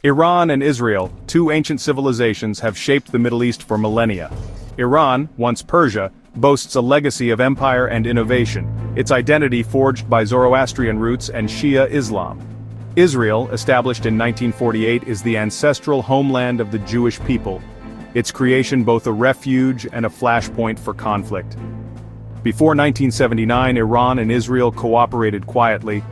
Iran and Israel, two ancient civilizations, have shaped the Middle East for millennia. Iran, once Persia, boasts a legacy of empire and innovation, its identity forged by Zoroastrian roots and Shia Islam. Israel, established in 1948, is the ancestral homeland of the Jewish people, its creation both a refuge and a flashpoint for conflict. Before 1979, Iran and Israel cooperated quietly,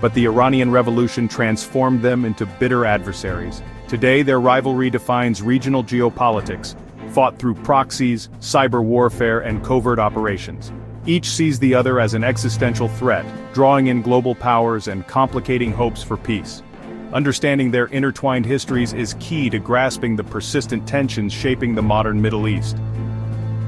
but the Iranian Revolution transformed them into bitter adversaries. Today their rivalry defines regional geopolitics, fought through proxies, cyber warfare and covert operations. Each sees the other as an existential threat, drawing in global powers and complicating hopes for peace. Understanding their intertwined histories is key to grasping the persistent tensions shaping the modern Middle East.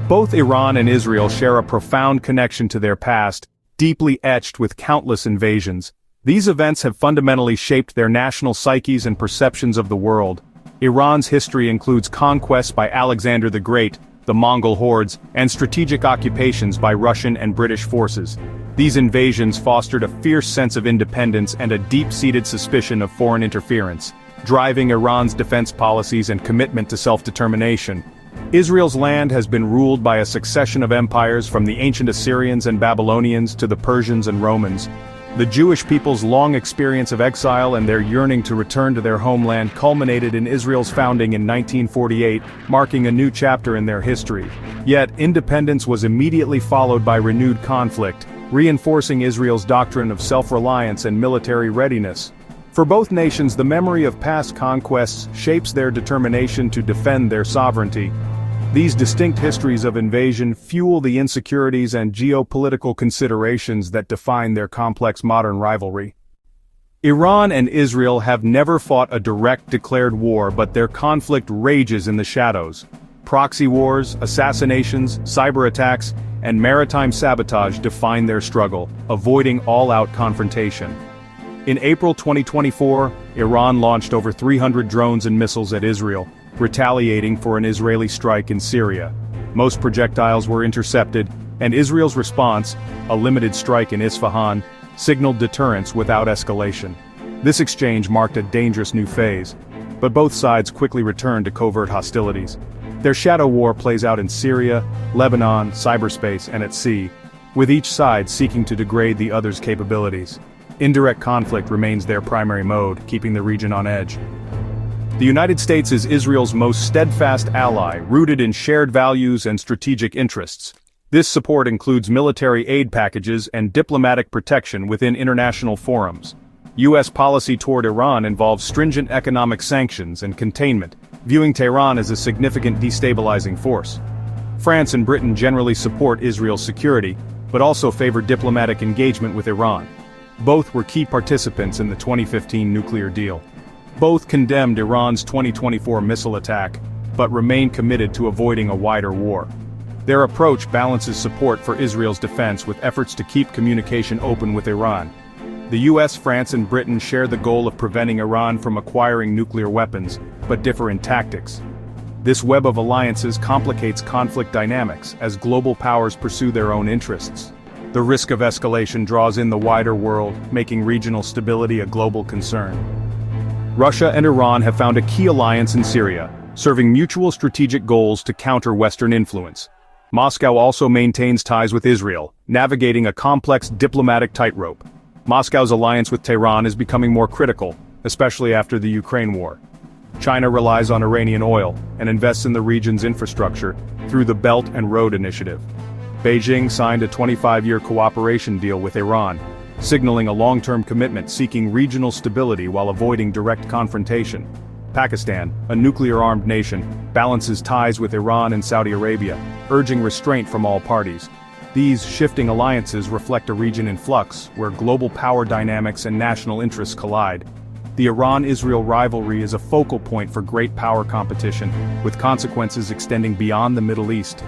Both Iran and Israel share a profound connection to their past, deeply etched with countless invasions. These events have fundamentally shaped their national psyches and perceptions of the world. Iran's history includes conquests by Alexander the Great, the Mongol hordes, and strategic occupations by Russian and British forces. These invasions fostered a fierce sense of independence and a deep-seated suspicion of foreign interference, driving Iran's defense policies and commitment to self-determination. Israel's land has been ruled by a succession of empires from the ancient Assyrians and Babylonians to the Persians and Romans. The Jewish people's long experience of exile and their yearning to return to their homeland culminated in Israel's founding in 1948, marking a new chapter in their history. Yet, independence was immediately followed by renewed conflict, reinforcing Israel's doctrine of self-reliance and military readiness. For both nations, the memory of past conquests shapes their determination to defend their sovereignty. These distinct histories of invasion fuel the insecurities and geopolitical considerations that define their complex modern rivalry. Iran and Israel have never fought a direct declared war, but their conflict rages in the shadows. Proxy wars, assassinations, cyber attacks, and maritime sabotage define their struggle, avoiding all-out confrontation. In April 2024, Iran launched over 300 drones and missiles at Israel, retaliating for an Israeli strike in Syria. Most projectiles were intercepted, and Israel's response, a limited strike in Isfahan, signaled deterrence without escalation. This exchange marked a dangerous new phase, but both sides quickly returned to covert hostilities. Their shadow war plays out in Syria, Lebanon, cyberspace, and at sea, with each side seeking to degrade the other's capabilities. Indirect conflict remains their primary mode, keeping the region on edge. The United States is Israel's most steadfast ally, rooted in shared values and strategic interests. This support includes military aid packages and diplomatic protection within international forums. U.S. policy toward Iran involves stringent economic sanctions and containment, viewing Tehran as a significant destabilizing force. France and Britain generally support Israel's security, but also favor diplomatic engagement with Iran. Both were key participants in the 2015 nuclear deal. Both condemned Iran's 2024 missile attack, but remain committed to avoiding a wider war. Their approach balances support for Israel's defense with efforts to keep communication open with Iran. The US, France, and Britain share the goal of preventing Iran from acquiring nuclear weapons, but differ in tactics. This web of alliances complicates conflict dynamics as global powers pursue their own interests. The risk of escalation draws in the wider world, making regional stability a global concern. Russia and Iran have found a key alliance in Syria, serving mutual strategic goals to counter Western influence. Moscow also maintains ties with Israel, navigating a complex diplomatic tightrope. Moscow's alliance with Tehran is becoming more critical, especially after the Ukraine war. China relies on Iranian oil and invests in the region's infrastructure through the Belt and Road Initiative. Beijing signed a 25-year cooperation deal with Iran, signaling a long-term commitment seeking regional stability while avoiding direct confrontation. Pakistan, a nuclear-armed nation, balances ties with Iran and Saudi Arabia, urging restraint from all parties. These shifting alliances reflect a region in flux, where global power dynamics and national interests collide. The Iran-Israel rivalry is a focal point for great power competition, with consequences extending beyond the Middle East.